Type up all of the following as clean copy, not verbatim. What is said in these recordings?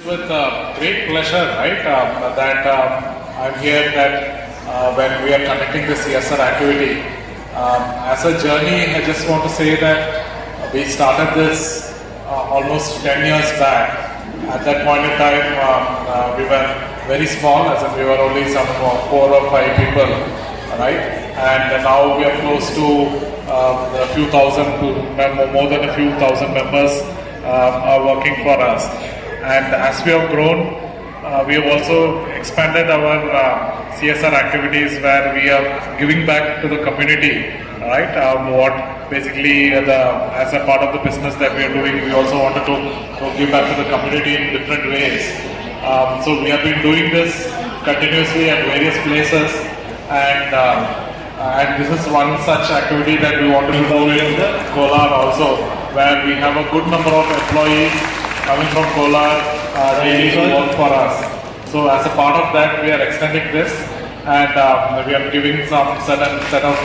With great pleasure, right, that I'm here that when we are conducting the CSR activity. As a journey, I just want to say that we started this almost 10 years back. At that point in time, we were very small, as in we were only some 4 or 5 people, right? And now we are close to a few thousand, more than a few thousand members are working for us. And as we have grown, we have also expanded our CSR activities where we are giving back to the community, right? What basically as a part of the business that we are doing, we also wanted to give back to the community in different ways. So we have been doing this continuously at various places, and this is one such activity that we want to do in Kolar also, where we have a good number of employees coming from Kolar daily to work for us. So as a part of that, we are extending this, and we are giving some set of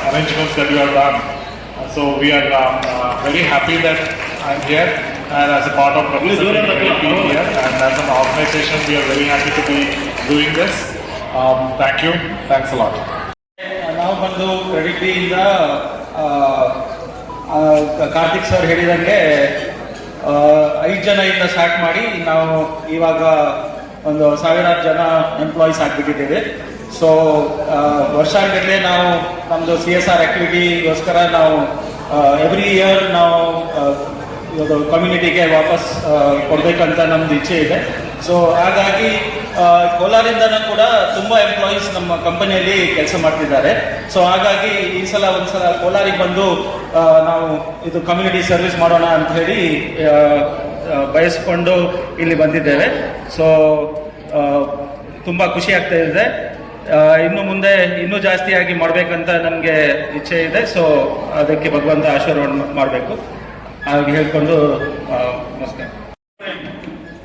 arrangements that we have done. So we are very happy that I'm here, and as a part of representing here, and as an organization, we are very happy to be doing this. Thank you. Thanks a lot. ನಾವು ಬಂದು credit ಬಿಯಿಂದ Karthik sir ಹೇಳಿದಂಗೆ 5 ಜನದಿಂದ start ಮಾಡಿ ನಾವು ಇವಾಗ ಒಂದು 1000 ಜನ employees ಆಗಿಬಿಟ್ಟಿದ್ದೇವೆ. So ವರ್ಷಾಂಗಟ್ಟಲೆ ನಾವು ನಮ್ಮದು CSR ಆಕ್ಟಿವಿಟಿಗೋಸ್ಕರ ನಾವು ಎವ್ರಿ ಇಯರ್ ನಾವು ಕಮ್ಯುನಿಟಿಗೆ ವಾಪಸ್ ಕೊಡಬೇಕಂತ ನಮ್ದು ಇಚ್ಛೆ ಇದೆ. ಸೊ ಹಾಗಾಗಿ ಕೋಲಾರಿಂದನೂ ಕೂಡ ತುಂಬ ಎಂಪ್ಲಾಯೀಸ್ ನಮ್ಮ ಕಂಪನಿಯಲ್ಲಿ ಕೆಲಸ ಮಾಡ್ತಿದ್ದಾರೆ. ಸೊ ಹಾಗಾಗಿ ಈ ಸಲ ಒಂದ್ಸಲ ಕೋಲಾರಿಗೆ ಬಂದು ನಾವು ಇದು ಕಮ್ಯುನಿಟಿ ಸರ್ವಿಸ್ ಮಾಡೋಣ ಅಂತ ಹೇಳಿ ಬಯಸ್ಕೊಂಡು ಇಲ್ಲಿ ಬಂದಿದ್ದೇವೆ. ಸೊ ತುಂಬ ಖುಷಿ ಆಗ್ತಾ ಇದೆ. ಇನ್ನು ಮುಂದೆ ಇನ್ನೂ ಜಾಸ್ತಿಯಾಗಿ ಮಾಡಬೇಕಂತ ನಮಗೆ ಇಚ್ಛೆ ಇದೆ. ಸೊ ಅದಕ್ಕೆ ಭಗವಂತ ಆಶೀರ್ವಾದ ಮಾಡಬೇಕು ಹಾಗೆ ಹೇಳ್ಕೊಂಡು ನಮಸ್ಕಾರ.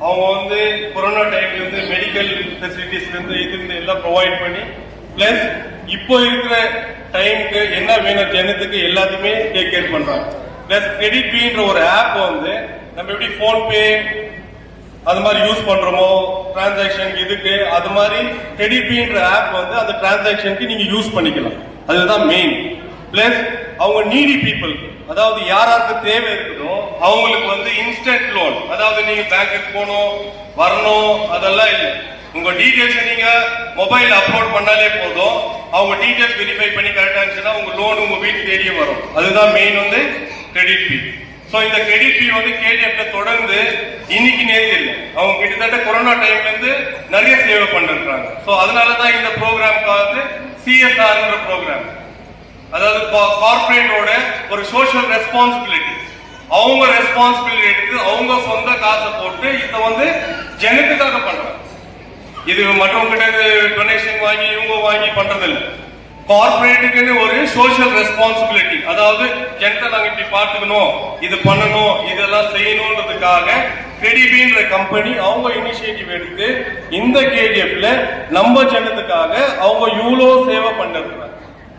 அவங்க வந்து கொரோனா டைம்ல இருந்து மெடிக்கல் ஃபெசிலிட்டிஸ்ல இருந்து இதுல எல்லாம் ப்ரொவைட் பண்ணி பிளஸ் இப்போ இருக்கிற டைமுக்கு என்ன வேணும் ஜனத்துக்கு எல்லாத்தையுமே டேக் கேர் பண்றாங்க. பிளஸ் கிரெடிட் பீன்ற ஒரு ஆப் வந்து நம்ம எப்படி போன்பே அது மாதிரி யூஸ் பண்றோமோ டிரான்சாக்ஷன் இதுக்கு அது மாதிரி கிரெடிட் பீன்ற ஆப் வந்து அந்த டிரான்சாக்ஷனுக்கு நீங்க யூஸ் பண்ணிக்கலாம். அதுதான் மெயின். பிளஸ் அவங்க நீடி பீப்புள், அதாவது யாராருக்கு தேவை இருக்குதோ அவங்களுக்கு வந்து இன்ஸ்டன்ட் லோன், அதாவது நீங்க பேங்க்குக்கு போகணும் வரணும் அதெல்லாம் இல்லை. உங்க டீடைல்ஸ் நீங்க மொபைல் அப்லோட் பண்ணாலே போதும், அவங்க டீடைல்ஸ் வெரிஃபை பண்ணி கரெக்டா இருந்துச்சுன்னா உங்க லோன் உங்க வீட்டு தேடியே வரும். அதுதான் மெயின் வந்து கிரெடிட் பி. ஸோ இந்த கிரெடிட் பி வந்து கேடிஎஃப்ல தொடர்ந்து இன்னைக்கு நேற்று இல்லை, அவங்க கிட்டத்தட்ட கொரோனா டைம்ல இருந்து நிறைய சேவை பண்ணிருக்காங்க. ஸோ அதனாலதான் இந்த ப்ரோக்ராம்காக சிஎஸ்ஆர்ன்ற ப்ரோக்ராம், அதாவது கார்பரேட்டோட ஒரு சோஷியல் ரெஸ்பான்சிபிலிட்டி, அவங்க ரெஸ்பான்சிபிலிட்டி எடுத்து அவங்க சொந்த காசை போட்டு இதை வந்து ஜனத்துக்காக பண்றாங்க. இது மற்றவங்க கிட்ட டொனேஷன் வாங்கி இவங்க வாங்கி பண்றது இல்லை. கார்பரேட்டுக்குன்னு ஒரு சோஷியல் ரெஸ்பான்சிபிலிட்டி, அதாவது ஜனத்தை நாங்க இப்படி பார்த்துக்கணும், இது பண்ணணும், இதெல்லாம் செய்யணும்ன்றதுக்காக கிரெடிபின்ற கம்பெனி அவங்க இனிஷியேட்டிவ் எடுத்து இந்த கேடிஎஃப்ல நம்ம ஜனத்துக்காக அவங்க இவ்வளோ சேவை பண்ணிருக்கிறாங்க.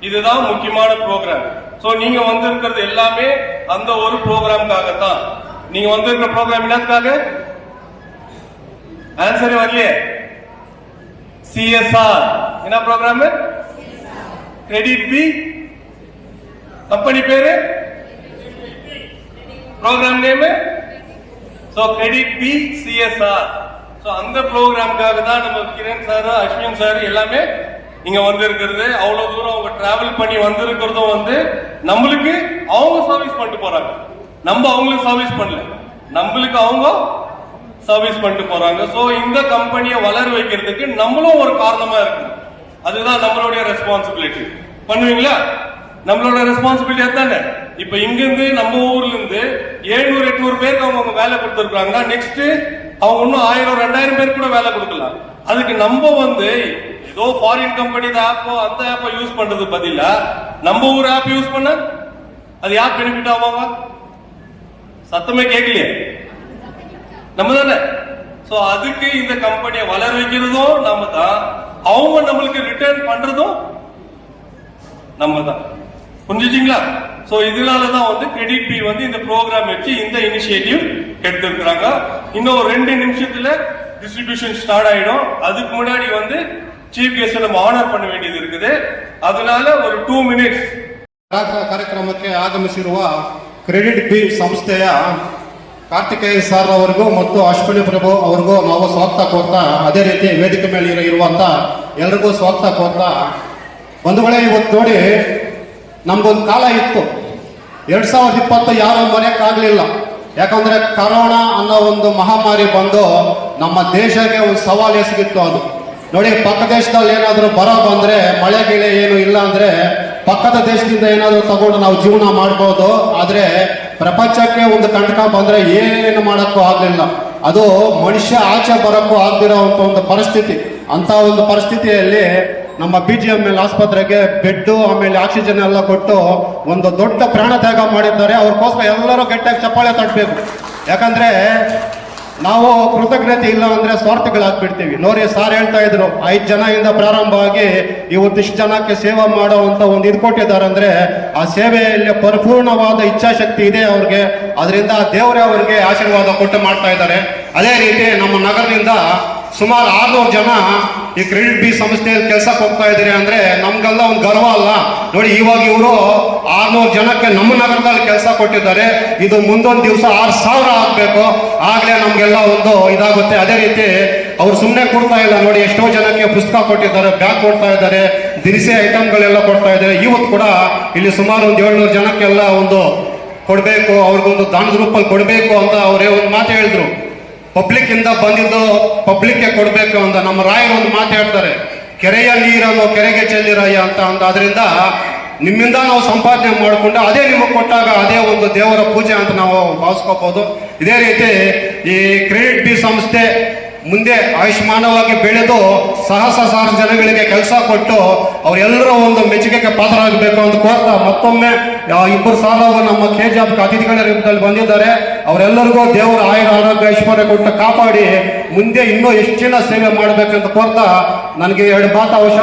இதுதான் முக்கியமான ப்ரோக்ராம். சோ நீங்க வந்திருக்கிறது எல்லாமே அந்த ஒரு ப்ரோக்ராம்காக தான். நீங்க வந்திருக்கிற ப்ரோக்ராம் என்னதுக்காக? ஆன்சரே வரலையே. சிஎஸ்ஆர் என்ன ப்ரோக்ராம்? Credit B. கம்பெனி பேரு, program name. So credit B CSR. So அந்த ப்ரோக்ராம்காக தான் நம்ம கிரண் சார், அஸ்வின் சார் எல்லாமே இங்க வந்திருக்கிறது. அவ்வளவு தூரம் அவங்க டிராவல் பண்ணி வந்திருக்கிறதும் வந்து நம்மளுக்கு அவங்க சர்வீஸ் பண்ணிட்டு போறாங்க. நம்ம அவங்களுக்கு சர்வீஸ் பண்ணல, நம்மளுக்கு அவங்க சர்வீஸ் பண்ணிட்டு போறாங்க. சோ இந்த கம்பெனியை வளர வைக்கிறதுக்கு நம்மளும் ஒரு காரணமா இருக்கு. அதுதான் நம்மளுடைய ரெஸ்பான்சிபிலிட்டி. பண்ணுவீங்களா? நம்மளோட ரெஸ்பான்சிபிலிட்டி தானே. இப்ப இங்க இருந்து நம்ம ஊர்ல இருந்து 700-800 பேருக்கு அவங்க வேலை கொடுத்துருக்காங்கன்னா நெக்ஸ்ட் அவங்க இன்னும் 1000-2000 பேருக்கு கூட வேலை கொடுக்கலாம். அதுக்கு நம்ம வந்து ஏதோ ஃபாரின் கம்பெனி ஆப்போ அந்த ஆப்பை யூஸ் பண்றது பதிலா நம்ம ஒரு ஆப் யூஸ் பண்ண அது யார் பெனிஃபிட் ஆவாங்க? சத்தமே கேட்கலையே, நம்ம தானே. சோ அதுக்கு இந்த கம்பெனியை வளர வைக்கிறதும் நாம தான், அவங்க நம்மளுக்கு ரிட்டர்ன் பண்றதும் நம்ம தான். புரிஞ்சுச்சிங்களா? சோ இதனாலதான் வந்து கிரெடிட் பி வந்து இந்த ப்ரோக்ராம் வச்சு இந்த இனிஷியேட்டிவ் எடுத்திருக்கிறாங்க. இன்னும் 2 நிமிஷத்துல டிஸ்ட்ரிபியூஷன் ஸ்டார்ட் ஆயிடும். அதுக்கு முன்னாடி வந்து ಚೀಫ್ ಗೆಸ್ಟ್ ನಮ್ಮ ಆನರ್ பண்ண வேண்டியது இருக்குது. அதனால ஒரு 2 ಮಿನಿಟ್ಸ್ ಕಾರ್ಯಕ್ರಮಕ್ಕೆ ಆಗಮಿಸಿರುವ ಕ್ರೆಡಿಟ್ ಬಿ ಸಂಸ್ಥೆಯ ಕಾರ್ತಿಕೇಯ ಸರ್ ಅವರಿಗೂ ಮತ್ತು ಅಶ್ವಿನಿ ಪ್ರಭು ಅವರಿಗೂ ನಾವು ಸ್ವಾಗತ ಕೋರ್ತಾ, ಅದೇ ರೀತಿ ವೇದಿಕೆ ಮೇಲೆ ಇರುವಂತ ಎಲ್ರಿಗೂ ಸ್ವಾಗತ ಕೋರ್ತಾ, ಬಂಧುಗಳೇ, ಇವತ್ತು ನೋಡಿ ನಮ್ಗೊಂದು ಕಾಲ ಇತ್ತು 2020 ಯಾರು ಮರೆಯಕ್ಕಾಗ್ಲಿಲ್ಲ. ಯಾಕಂದ್ರೆ ಕರೋನಾ ಅನ್ನೋ ಒಂದು ಮಹಾಮಾರಿ ಬಂದು ನಮ್ಮ ದೇಶಕ್ಕೆ ಒಂದು ಸವಾಲು ಎಸಗಿತ್ತು. ಅದು ನೋಡಿ, ಪಕ್ಕ ದೇಶದಲ್ಲಿ ಏನಾದರೂ ಬರ ಬಂದ್ರೆ, ಮಳೆ ಗಿಳೆ ಏನು ಇಲ್ಲ ಅಂದ್ರೆ ಪಕ್ಕದ ದೇಶದಿಂದ ಏನಾದರೂ ತಗೊಂಡು ನಾವು ಜೀವನ ಮಾಡ್ಬೋದು. ಆದ್ರೆ ಪ್ರಪಂಚಕ್ಕೆ ಒಂದು ಕಂಟಕ ಬಂದ್ರೆ ಏನು ಮಾಡಕ್ಕೂ ಆಗ್ಲಿಲ್ಲ. ಅದು ಮನುಷ್ಯ ಆಚೆ ಬರಕ್ಕೂ ಆಗ್ದಿರೋಂಥ ಒಂದು ಪರಿಸ್ಥಿತಿ. ಅಂತ ಒಂದು ಪರಿಸ್ಥಿತಿಯಲ್ಲಿ ನಮ್ಮ BGML ಆಸ್ಪತ್ರೆಗೆ ಬೆಡ್ ಆಮೇಲೆ ಆಕ್ಸಿಜನ್ ಎಲ್ಲ ಕೊಟ್ಟು ಒಂದು ದೊಡ್ಡ ಪ್ರಾಣ ತ್ಯಾಗ ಮಾಡಿದ್ದಾರೆ. ಅವ್ರಿಗೋಸ್ಕರ ಎಲ್ಲರೂ ಗಟ್ಟಿಯಾಗಿ ಚಪ್ಪಾಳೆ ತಟ್ಟಬೇಕು. ಯಾಕಂದ್ರೆ ನಾವು ಕೃತಜ್ಞತೆ ಇಲ್ಲ ಅಂದ್ರೆ ಸ್ವಾರ್ಥಗಳಾಗ್ಬಿಡ್ತೀವಿ. ನೋಡಿ, ಸಾರ್ ಹೇಳ್ತಾ ಇದ್ರು 5 ಜನದಿಂದ ಪ್ರಾರಂಭ ಆಗಿ ಇವತ್ತಿಷ್ಟು ಜನಕ್ಕೆ ಸೇವೆ ಮಾಡುವಂತ ಒಂದು ಇದು ಕೊಟ್ಟಿದ್ದಾರೆ ಅಂದ್ರೆ ಆ ಸೇವೆಯಲ್ಲಿ ಪರಿಪೂರ್ಣವಾದ ಇಚ್ಛಾಶಕ್ತಿ ಇದೆ ಅವ್ರಿಗೆ. ಅದರಿಂದ ದೇವರೇ ಅವರಿಗೆ ಆಶೀರ್ವಾದ ಕೊಟ್ಟು ಮಾಡ್ತಾ ಇದ್ದಾರೆ. ಅದೇ ರೀತಿ ನಮ್ಮ ನಗರದಿಂದ ಸುಮಾರು 600 ಜನ ಈ ಕ್ರೆಡಿಟ್ ಬಿ ಸಂಸ್ಥೆಯಲ್ಲಿ ಕೆಲಸಕ್ಕೆ ಹೋಗ್ತಾ ಇದ್ದೀರಿ ಅಂದ್ರೆ ನಮ್ಗೆಲ್ಲ ಒಂದು ಗರ್ವ ಅಲ್ಲ. ನೋಡಿ, ಇವಾಗ ಇವರು 600 ಜನಕ್ಕೆ ನಮ್ಮ ನಗರದಲ್ಲಿ ಕೆಲಸ ಕೊಟ್ಟಿದ್ದಾರೆ. ಇದು ಮುಂದೊಂದು ದಿವಸ 6000 ಆಗ್ಬೇಕು. ಆಗ್ಲೇ ನಮ್ಗೆಲ್ಲ ಒಂದು ಇದಾಗುತ್ತೆ. ಅದೇ ರೀತಿ ಅವ್ರು ಸುಮ್ಮನೆ ಕೊಡ್ತಾ ಇಲ್ಲ. ನೋಡಿ, ಎಷ್ಟೋ ಜನಕ್ಕೆ ಪುಸ್ತಕ ಕೊಟ್ಟಿದ್ದಾರೆ, ಬ್ಯಾಗ್ ಕೊಡ್ತಾ ಇದ್ದಾರೆ, ದಿನಸಿ ಐಟಮ್ಗಳೆಲ್ಲ ಕೊಡ್ತಾ ಇದ್ದಾರೆ. ಇವತ್ತು ಕೂಡ ಇಲ್ಲಿ ಸುಮಾರು ಒಂದು 700 ಜನಕ್ಕೆಲ್ಲ ಒಂದು ಕೊಡಬೇಕು, ಅವ್ರಿಗೊಂದು ದಾನದ ರೂಪಲ್ಲಿ ಕೊಡಬೇಕು ಅಂತ ಅವರೇ ಒಂದು ಮಾತು ಹೇಳಿದ್ರು. ಪಬ್ಲಿಕ್ ಇಂದ ಬಂದಿದ್ದು ಪಬ್ಲಿಕ್ಗೆ ಕೊಡಬೇಕು ಅಂತ ನಮ್ಮ ರಾಯರು ಒಂದು ಮಾತು ಹೇಳ್ತಾರೆ, ಕೆರೆಯ ನೀರನ್ನು ಕೆರೆಗೆ ಚೆಲ್ಲಿರಯ್ಯ ಅಂತ. ಅದರಿಂದ ನಿಮ್ಮಿಂದ ನಾವು ಸಂಪಾದನೆ ಮಾಡಿಕೊಂಡು ಅದೇ ನಿಮಗೆ ಕೊಟ್ಟಾಗ ಅದೇ ಒಂದು ದೇವರ ಪೂಜೆ ಅಂತ ನಾವು ಭಾವಿಸ್ಕೋಬಹುದು. ಇದೇ ರೀತಿ ಈ ಕ್ರೆಡಿಟ್ ಬಿ ಸಂಸ್ಥೆ ಮುಂದೆ ಆಯುಷ್ಮಾನವಾಗಿ ಬೆಳೆದು ಸಹಸ್ರ ಜನಗಳಿಗೆ ಕೆಲಸ ಕೊಟ್ಟು ಅವರೆಲ್ಲರೂ ಒಂದು ಮೆಚ್ಚುಗೆಗೆ ಪಾತ್ರರಾಗಬೇಕು ಅಂತ ಕೋರ್ತಾ, ಮತ್ತೊಮ್ಮೆ 2 ಸಾಲವು ನಮ್ಮ KJAB ಅತಿಥಿಗಳ ರೂಪದಲ್ಲಿ ಬಂದಿದ್ದಾರೆ. ಅವರೆಲ್ಲರಿಗೂ ದೇವರ ಆಯುರ ಆರೋಗ್ಯ ಐಶ್ವರ್ಯ ಕೊಟ್ಟು ಕಾಪಾಡಿ ಮುಂದೆ ಇನ್ನೂ ಹೆಚ್ಚಿನ ಸೇವೆ ಮಾಡಬೇಕಂತ ಕೋರ್ತಾ ನನಗೆ 2 ಮಾತು ಅವಶ್ಯ.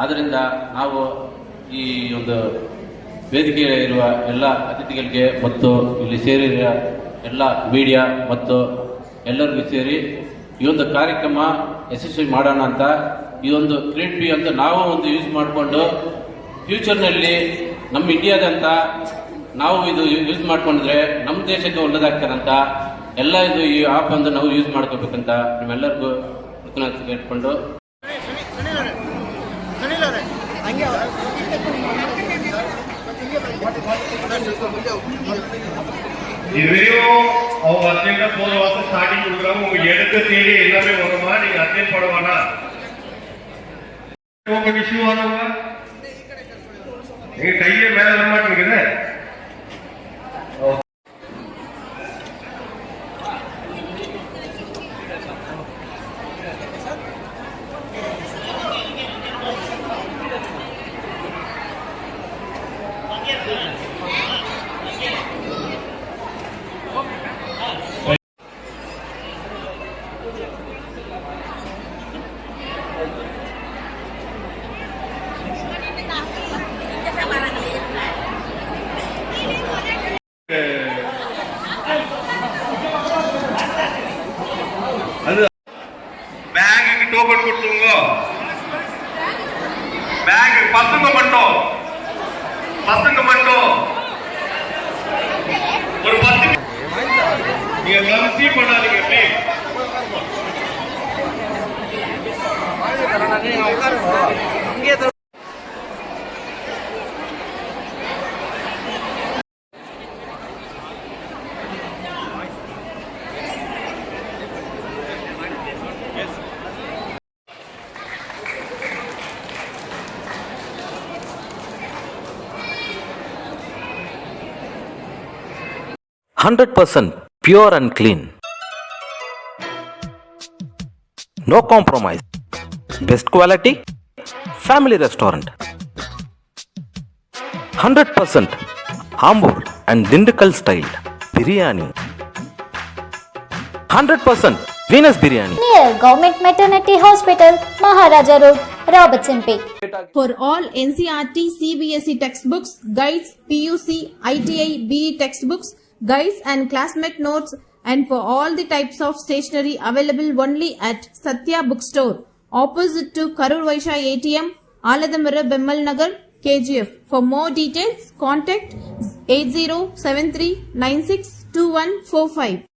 ಆದ್ದರಿಂದ ನಾವು ಈ ಒಂದು ವೇದಿಕೆ ಇರುವ ಎಲ್ಲ ಅತಿಥಿಗಳಿಗೆ ಮತ್ತು ಇಲ್ಲಿ ಸೇರಿರುವ ಎಲ್ಲ ಮೀಡಿಯಾ ಮತ್ತು ಎಲ್ಲರಿಗೂ ಸೇರಿ ಈ ಒಂದು ಕಾರ್ಯಕ್ರಮ ಯಶಸ್ವಿ ಮಾಡೋಣ ಅಂತ ಈ ಒಂದು ಕ್ರೆಡಿಟ್ ಬಿ ಅಂತ ನಾವು ಒಂದು ಯೂಸ್ ಮಾಡಿಕೊಂಡು ಫ್ಯೂಚರ್ನಲ್ಲಿ ನಮ್ಮ ಇಂಡಿಯಾದಂತ ನಾವು ಇದು ಯೂಸ್ ಮಾಡ್ಕೊಂಡ್ರೆ ನಮ್ಮ ದೇಶಕ್ಕೆ ಒಳ್ಳೆದಾಗ್ತಾರಂತ ಎಲ್ಲ ಇದು ಈ ಆಪ್ ಅಂತ ನಾವು ಯೂಸ್ ಮಾಡ್ಕೋಬೇಕಂತ ನಿಮ್ಮೆಲ್ಲರಿಗೂ ಕೃತಜ್ಞತೆ ಕೇಳ್ಕೊಂಡು அவங்க அர்ஜென்டா போற வாசம் ஸ்டார்டிங் கொடுக்குறாங்க. உங்க எடுத்து தேடி எல்லாமே வருமா? நீங்க அர்ஜென்ட் போடுவானா? உங்க இஷ்யூ ஆனவங்க நீங்க கையே மேல வர மாட்டேங்குது. பேங்குக்கு டோக்கன் கொடுத்துங்க. பேங்க் பசங்க மட்டும் ஒரு 10 நீங்க கம்சி பண்ணாதீங்க ப்ளீஸ். இங்கே 100% pure and clean. No compromise. Best quality. Family restaurant. 100% Ambur and Dindukal style biryani. 100% Venus biryani. Near Government Maternity Hospital, Maharaja Road, Robertson Pay. For all NCERT, CBSE textbooks, guides, PUC, ITI, BE textbooks, guides and classmate notes, and for all the types of stationery available only at Satya Bookstore, opposite to Karur Vaishya ATM, Aladamara, Bemmal Nagar, KGF. For more details, contact 8073962145.